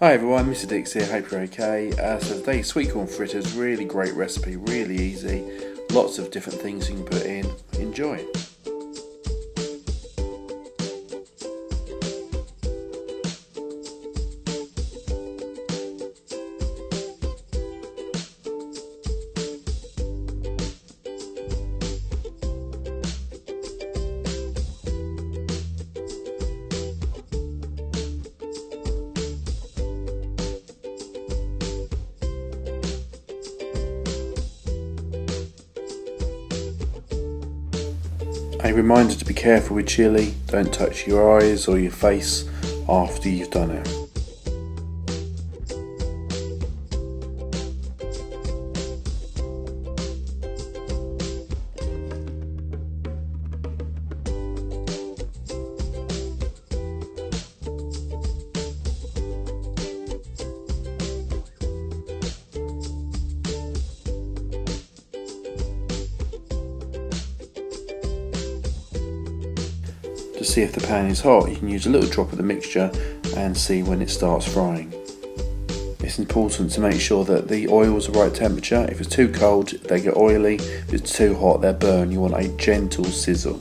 Hi everyone, Mr. Dix here, hope you're okay. So today's sweetcorn fritters, really great recipe, really easy, lots of different things you can put in, enjoy. A reminder to be careful with chilli, don't touch your eyes or your face after you've done it. To see if the pan is hot, you can use a little drop of the mixture and see when it starts frying. It's important to make sure that the oil is the right temperature. If it's too cold, they get oily. If it's too hot, they'll burn. You want a gentle sizzle.